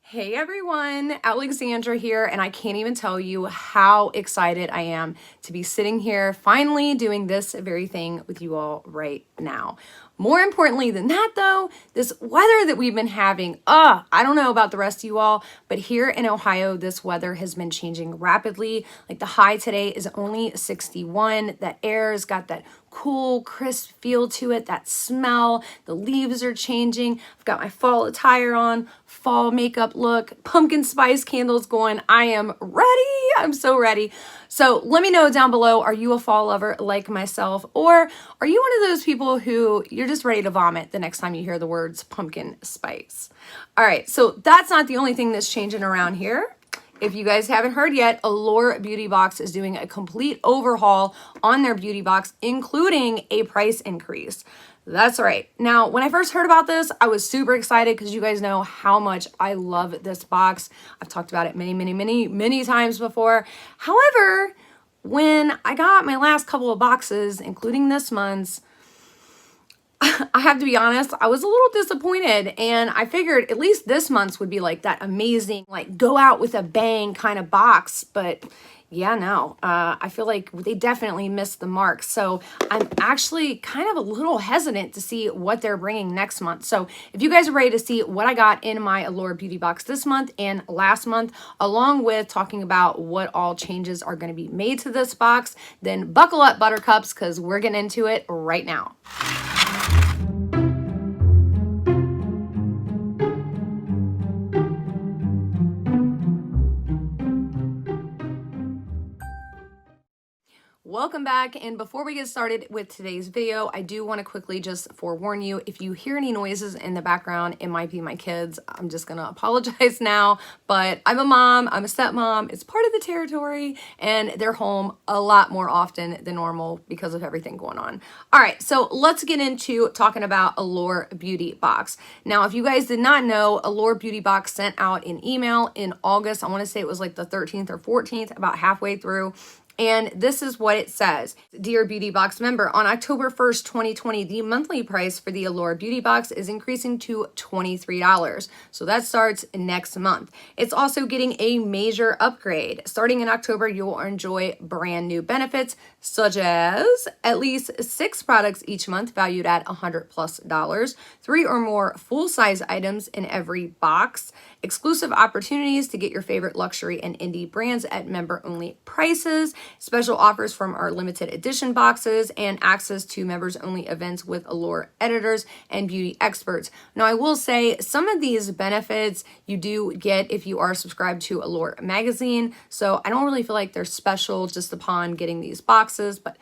Hey everyone, Alexandra here, and I can't even tell you how excited I am to be sitting here finally doing this very thing with you all right now. More importantly than that though, this weather that we've been having, I don't know about the rest of you all, but here in Ohio, this weather has been changing rapidly. Like the high today is only 61. That air's got that cool, crisp feel to it, that smell, the leaves are changing. I've got my fall attire on, fall makeup look, pumpkin spice candles going. I am ready. I'm so ready. So let me know down below, are you a fall lover like myself, or are you one of those people who you're just ready to vomit the next time you hear the words pumpkin spice? All right, so that's not the only thing that's changing around here. If you guys haven't heard yet, Allure Beauty Box is doing a complete overhaul on their beauty box, including a price increase. That's right. Now, when I first heard about this, I was super excited because you guys know how much I love this box. I've talked about it many times before. However, when I got my last couple of boxes, including this month's, I have to be honest, I was a little disappointed, and I figured at least this month's would be like that amazing, like go out with a bang kind of box, but yeah, no, I feel like they definitely missed the mark. So I'm actually kind of a little hesitant to see what they're bringing next month. So if you guys are ready to see what I got in my Allure Beauty box this month and last month, along with talking about what all changes are going to be made to this box, then buckle up, buttercups, because we're getting into it right now. Welcome back, and before we get started with today's video, I do want to quickly just forewarn you, if you hear any noises in the background, it might be my kids. I'm just gonna apologize now, but I'm a mom, I'm a stepmom, it's part of the territory, and they're home a lot more often than normal because of everything going on. All right, so let's get into talking about Allure Beauty Box. Now, if you guys did not know, Allure Beauty Box sent out an email in August. I want to say it was like the 13th or 14th, about halfway through. And this is what it says. Dear Beauty Box member, on October 1st, 2020, the monthly price for the Allure Beauty Box is increasing to $23. So that starts next month. It's also getting a major upgrade. Starting in October, you will enjoy brand new benefits, such as at least 6 products each month valued at $100+, 3 or more full-size items in every box, exclusive opportunities to get your favorite luxury and indie brands at member-only prices, special offers from our limited edition boxes, and access to members-only events with Allure editors and beauty experts. Now, I will say some of these benefits you do get if you are subscribed to Allure magazine, so I don't really feel like they're special just upon getting these boxes, but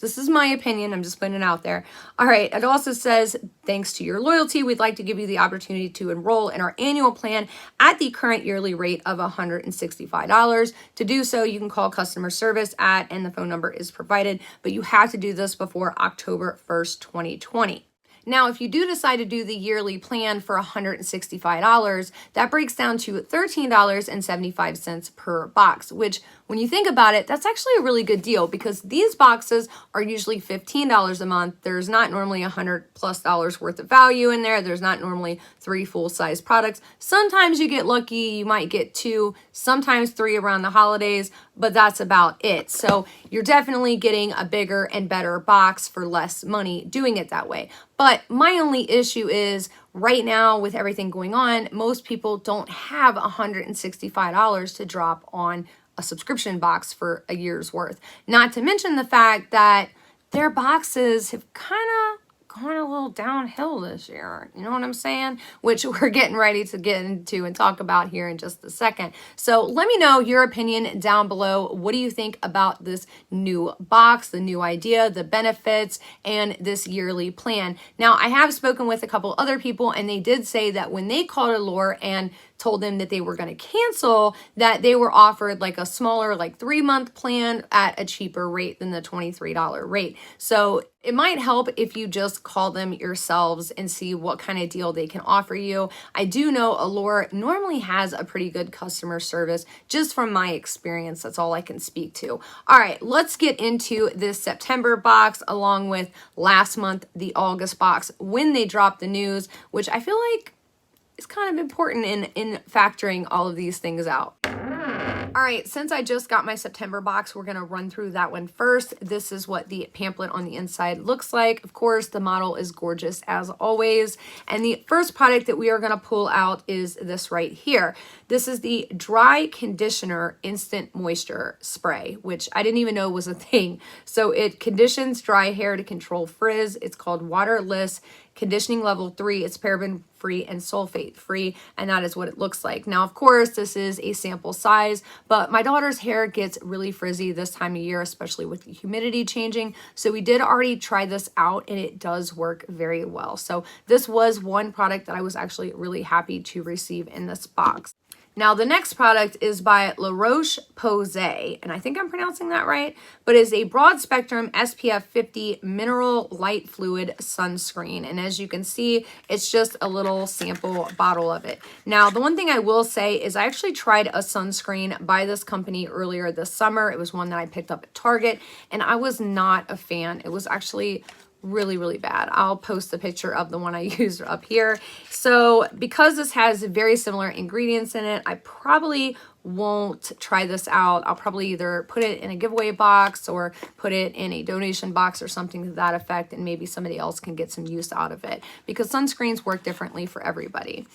this is my opinion. I'm just putting it out there. All right. It also says, thanks to your loyalty, we'd like to give you the opportunity to enroll in our annual plan at the current yearly rate of $165. To do so, you can call customer service and the phone number is provided, but you have to do this before October 1st, 2020. Now, if you do decide to do the yearly plan for $165, that breaks down to $13.75 per box, which when you think about it, that's actually a really good deal because these boxes are usually $15 a month. There's not normally $100+ worth of value in there. There's not normally 3 full-size products. Sometimes you get lucky, you might get 2, sometimes 3 around the holidays, but that's about it. So you're definitely getting a bigger and better box for less money doing it that way. But my only issue is right now with everything going on, most people don't have $165 to drop on a subscription box for a year's worth. Not to mention the fact that their boxes have kind of gone a little downhill this year. You know what I'm saying? Which we're getting ready to get into and talk about here in just a second. So let me know your opinion down below. What do you think about this new box, the new idea, the benefits, and this yearly plan? Now, I have spoken with a couple other people, and they did say that when they called Allure and told them that they were going to cancel, that they were offered like a smaller, like 3-month plan at a cheaper rate than the $23 rate. So it might help if you just call them yourselves and see what kind of deal they can offer you. I do know Allure normally has a pretty good customer service, just from my experience. That's all I can speak to. All right, let's get into this September box along with last month, the August box, when they dropped the news, which I feel like is kind of important in factoring all of these things out. All right, since I just got my September box, we're going to run through that one first. This is what the pamphlet on the inside looks like. Of course, the model is gorgeous as always. And the first product that we are going to pull out is this right here. This is the Dry Conditioner Instant Moisture Spray, which I didn't even know was a thing. So it conditions dry hair to control frizz. It's called Waterless Conditioning Level 3. It's paraben free and sulfate free, and that is what it looks like. Now, of course, this is a sample size, but my daughter's hair gets really frizzy this time of year, especially with the humidity changing. So we did already try this out, and it does work very well. So this was one product that I was actually really happy to receive in this box. Now, the next product is by Roche Posay, and I think I'm pronouncing that right, but is a broad spectrum SPF 50 mineral light fluid sunscreen. And as you can see, it's just a little sample bottle of it. Now, the one thing I will say is I actually tried a sunscreen by this company earlier this summer. It was one that I picked up at Target, and I was not a fan. It was actually really bad. I'll post the picture of the one I used up here. So because this has very similar ingredients in it, I probably won't try this out. I'll probably either put it in a giveaway box or put it in a donation box or something to that effect, and maybe somebody else can get some use out of it, because sunscreens work differently for everybody.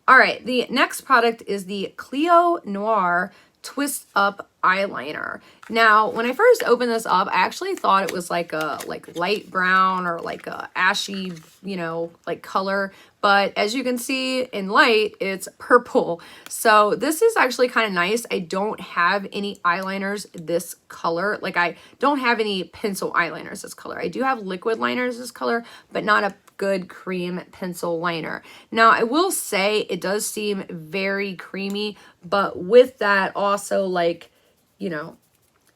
All right, the next product is the Cleo Noir Twist Up Eyeliner. Now, when I first opened this up, I actually thought it was like a light brown or like a ashy, you know, like color. But as you can see in light, it's purple. So this is actually kind of nice. I don't have any eyeliners this color. Like, I don't have any pencil eyeliners this color. I do have liquid liners this color, but not a good cream pencil liner. Now, I will say it does seem very creamy, but with that also, like, you know,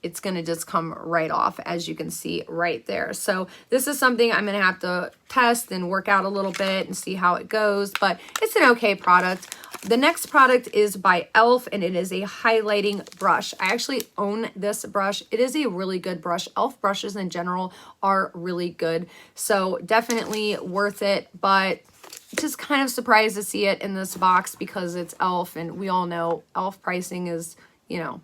it's going to just come right off, as you can see right there. So this is something I'm going to have to test and work out a little bit and see how it goes, but it's an okay product. The next product is by e.l.f. and it is a highlighting brush. I actually own this brush. It is a really good brush. e.l.f. brushes in general are really good, so definitely worth it, but just kind of surprised to see it in this box because it's e.l.f. and we all know e.l.f. pricing is, you know,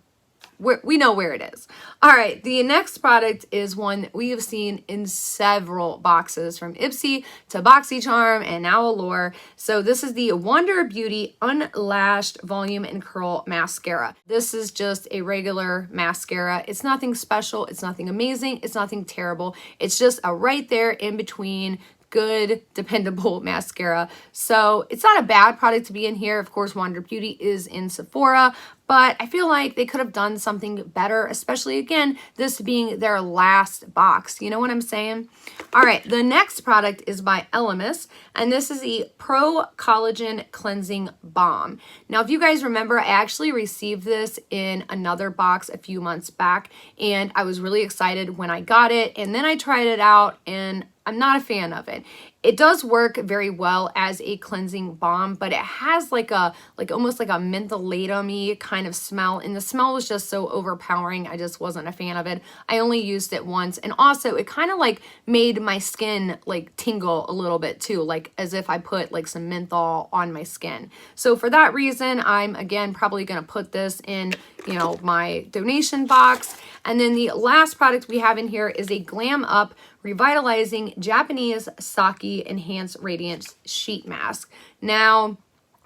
we know where it is. All right, the next product is one that we have seen in several boxes, from Ipsy to BoxyCharm and now Allure. So this is the Allure Beauty Unlashed Volume and Curl Mascara. This is just a regular mascara. It's nothing special. It's nothing amazing. It's nothing terrible. It's just a right there in between good, dependable mascara. So it's not a bad product to be in here. Of course, Allure Beauty is in Sephora, but I feel like they could have done something better, especially, again, this being their last box. You know what I'm saying? All right, the next product is by Elemis, and this is a Pro Collagen Cleansing Balm. Now, if you guys remember, I actually received this in another box a few months back, and I was really excited when I got it, and then I tried it out, and I'm not a fan of it. It does work very well as a cleansing balm, but it has like almost like a mentholatum-y kind of smell, and the smell was just so overpowering. I just wasn't a fan of it. I only used it once, and also it kind of like made my skin like tingle a little bit too, like as if I put like some menthol on my skin. So for that reason, I'm again probably gonna put this in, you know, my donation box. And then the last product we have in here is a Glam Up Revitalizing Japanese Sake Enhanced Radiance Sheet Mask. Now,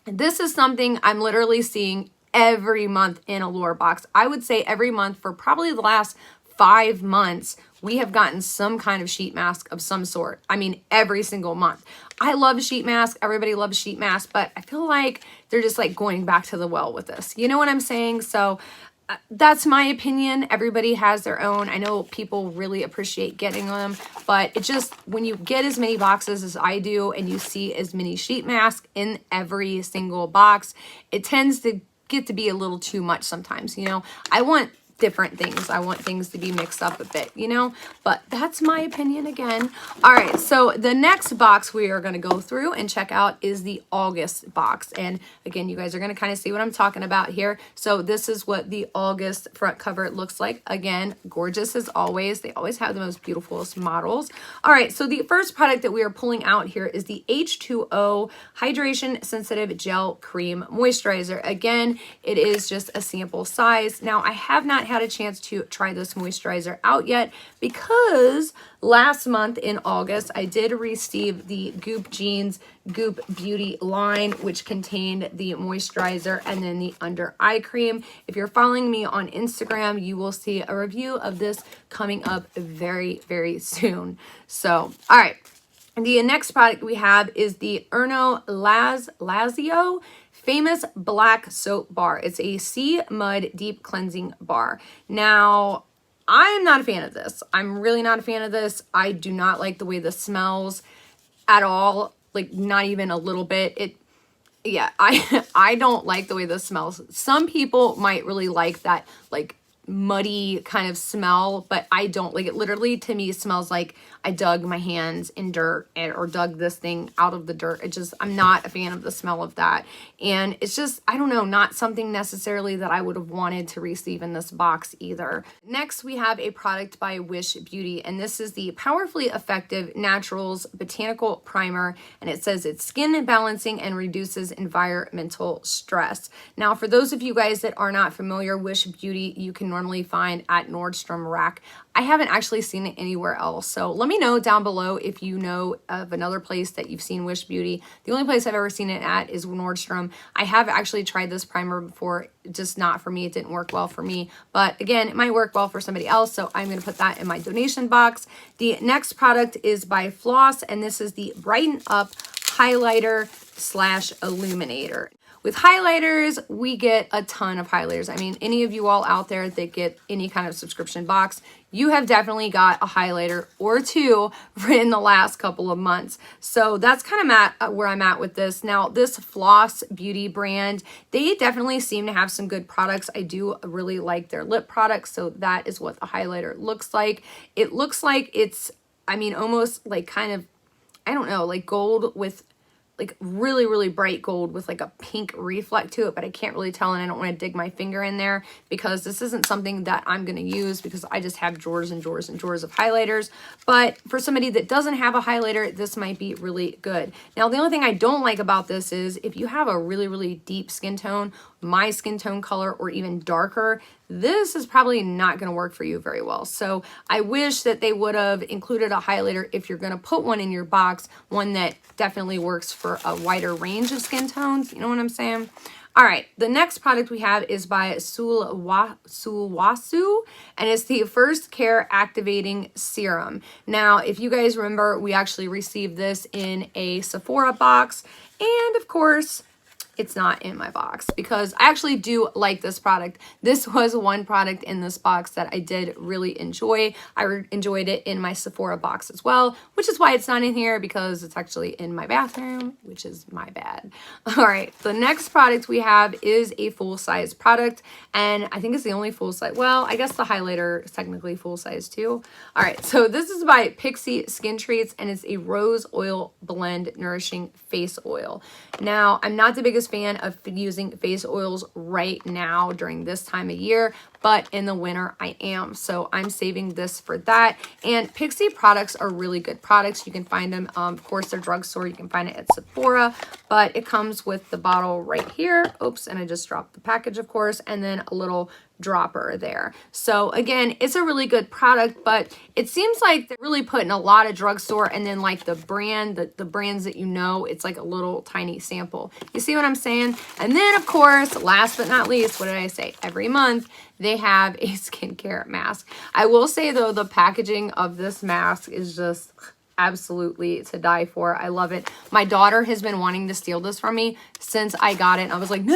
this is something I'm literally seeing every month in Allure box. I would say every month for probably the last 5 months, we have gotten some kind of sheet mask of some sort. I mean, every single month. I love sheet mask. Everybody loves sheet mask, but I feel like they're just like going back to the well with this. You know what I'm saying? So that's my opinion. Everybody has their own. I know people really appreciate getting them, but it just, when you get as many boxes as I do and you see as many sheet masks in every single box, it tends to get to be a little too much sometimes. You know, I want different things. I want things to be mixed up a bit, you know, but that's my opinion again. All right, so the next box we are going to go through and check out is the August box. And again, you guys are going to kind of see what I'm talking about here. So this is what the August front cover looks like. Again, gorgeous as always. They always have the most beautiful models. All right, so the first product that we are pulling out here is the H2O Hydration Sensitive Gel Cream Moisturizer. Again, it is just a sample size. Now, I have not had a chance to try this moisturizer out yet because last month in August, I did receive the Goop Jeans Goop Beauty line, which contained the moisturizer and then the under eye cream. If you're following me on Instagram, you will see a review of this coming up very, very soon. So, all right. The next product we have is the Erno Lazio Famous Black Soap Bar. It's a sea mud deep cleansing bar. Now, I am not a fan of this. I'm really not a fan of this. I do not like the way this smells at all. Like, not even a little bit. Yeah, I don't like the way this smells. Some people might really like that, like, muddy kind of smell, but I don't like it. Literally, to me, smells like I dug my hands in dirt or dug this thing out of the dirt. I'm not a fan of the smell of that. And it's just, I don't know, not something necessarily that I would have wanted to receive in this box either. Next, we have a product by Wish Beauty, and this is the Powerfully Effective Naturals Botanical Primer, and it says it's skin balancing and reduces environmental stress. Now, for those of you guys that are not familiar, Wish Beauty, you can normally find at Nordstrom Rack. I haven't actually seen it anywhere else. So let me know down below if you know of another place that you've seen Wish Beauty. The only place I've ever seen it at is Nordstrom. I have actually tried this primer before, just not for me. It didn't work well for me. But again, it might work well for somebody else. So I'm going to put that in my donation box. The next product is by Floss, and this is the Brighten Up Highlighter / Illuminator. With highlighters, we get a ton of highlighters. I mean, any of you all out there that get any kind of subscription box, you have definitely got a highlighter or two in the last couple of months. So that's kind of where I'm at with this. Now, this Floss Beauty brand, they definitely seem to have some good products. I do really like their lip products. So that is what the highlighter looks like. It looks like it's, I mean, almost like kind of, I don't know, like gold with like really, really bright gold with like a pink reflect to it, but I can't really tell, and I don't want to dig my finger in there because this isn't something that I'm going to use because I just have drawers and drawers and drawers of highlighters. But for somebody that doesn't have a highlighter, this might be really good. Now, the only thing I don't like about this is if you have a really, really deep skin tone, my skin tone color, or even darker, this is probably not going to work for you very well. So I wish that they would have included a highlighter if you're going to put one in your box, one that definitely works for a wider range of skin tones. You know what I'm saying? All right, the next product we have is by Wasu, and it's the First Care Activating Serum. Now, if you guys remember, we actually received this in a Sephora box, and of course, it's not in my box because I actually do like this product. This was one product in this box that I did really enjoy. I enjoyed it in my Sephora box as well, which is why it's not in here because it's actually in my bathroom, which is my bad. All right, the next product we have is a full-size product, and I think it's the only full-size. Well, I guess the highlighter is technically full-size too. All right, so this is by Pixie Skin Treats, and it's a Rose Oil Blend Nourishing Face Oil. Now, I'm not the biggest fan of using face oils right now during this time of year, but in the winter I am. So I'm saving this for that. And Pixie products are really good products. You can find them, of course, their drugstore. You can find it at Sephora, but it comes with the bottle right here. Oops, and I just dropped the package, of course, and then a little dropper there. So again, it's a really good product, but it seems like they're really putting a lot of drugstore and then like the brands that you know, it's like a little tiny sample. You see what I'm saying? And then of course, last but not least, what did I say? Every month they have a skincare mask. I will say though, the packaging of this mask is just absolutely to die for. I love it. My daughter has been wanting to steal this from me since I got it. And I was like, no,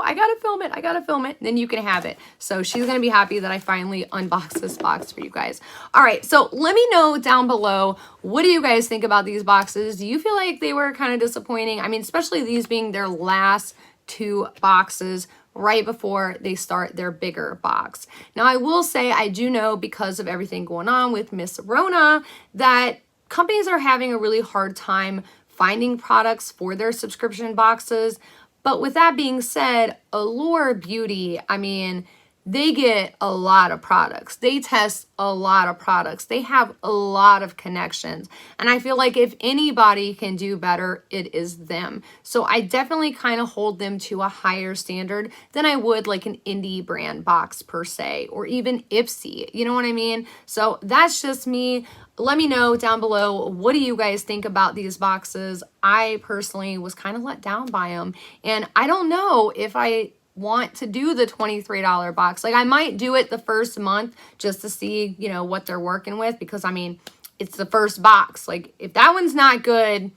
I gotta film it. I gotta film it. Then you can have it. So she's gonna be happy that I finally unboxed this box for you guys. All right, so let me know down below, what do you guys think about these boxes? Do you feel like they were kind of disappointing? I mean, especially these being their last two boxes. right before they start their bigger box. Now, I will say, I do know because of everything going on with Miss Rona that companies are having a really hard time finding products for their subscription boxes. But with that being said, Allure Beauty, I mean, they get a lot of products. They test a lot of products. They have a lot of connections. And I feel like if anybody can do better, it is them. So I definitely kind of hold them to a higher standard than I would like an indie brand box per se, or even Ipsy. You know what I mean? So that's just me. Let me know down below, what do you guys think about these boxes? I personally was kind of let down by them. And I don't know if I want to do the $23 box. Like, I might do it the first month just to see, you know, what they're working with, because I mean, it's the first box. Like, if that one's not good,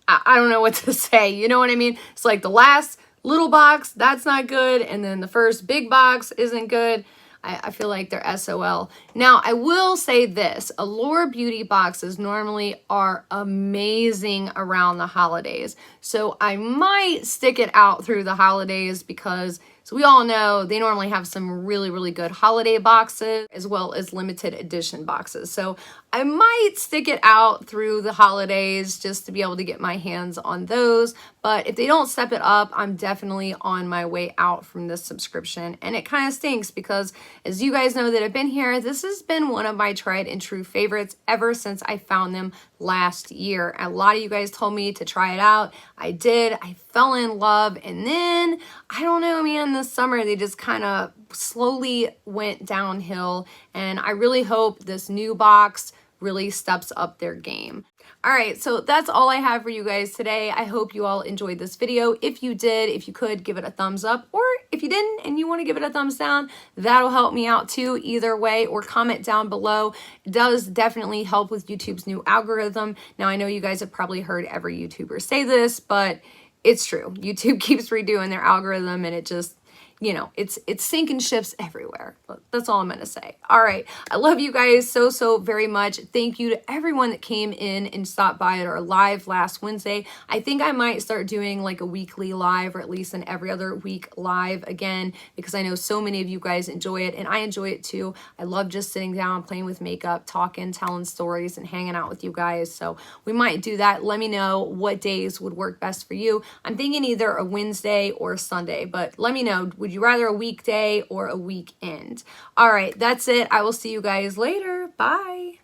I don't know what to say. You know what I mean? It's like the last little box, that's not good. And then the first big box isn't good. I feel like they're SOL. Now, I will say this. Allure Beauty boxes normally are amazing around the holidays. So I might stick it out through the holidays because, so we all know, they normally have some really, really good holiday boxes as well as limited edition boxes. So I might stick it out through the holidays just to be able to get my hands on those. But if they don't step it up, I'm definitely on my way out from this subscription. And it kind of stinks because, as you guys know that have been here, this has been one of my tried and true favorites ever since I found them last year. A lot of you guys told me to try it out. I did. I fell in love. And then, I don't know, man, this summer they just kind of slowly went downhill. And I really hope this new box really steps up their game. All right, so that's all I have for you guys today. I hope you all enjoyed this video. If you did, if you could, give it a thumbs up, or if you didn't and you want to give it a thumbs down, that'll help me out too, either way, or comment down below. It does definitely help with YouTube's new algorithm. Now, I know you guys have probably heard every YouTuber say this, but it's true. YouTube keeps redoing their algorithm, and it just, you know, it's sinking ships everywhere. That's all I'm going to say. All right. I love you guys so very much. Thank you to everyone that came in and stopped by at our live last Wednesday. I think I might start doing like a weekly live, or at least an every other week live again, because I know so many of you guys enjoy it and I enjoy it too. I love just sitting down, playing with makeup, talking, telling stories, and hanging out with you guys. So we might do that. Let me know what days would work best for you. I'm thinking either a Wednesday or a Sunday, but let me know. Would you rather a weekday or a weekend? All right, that's it. I will see you guys later. Bye.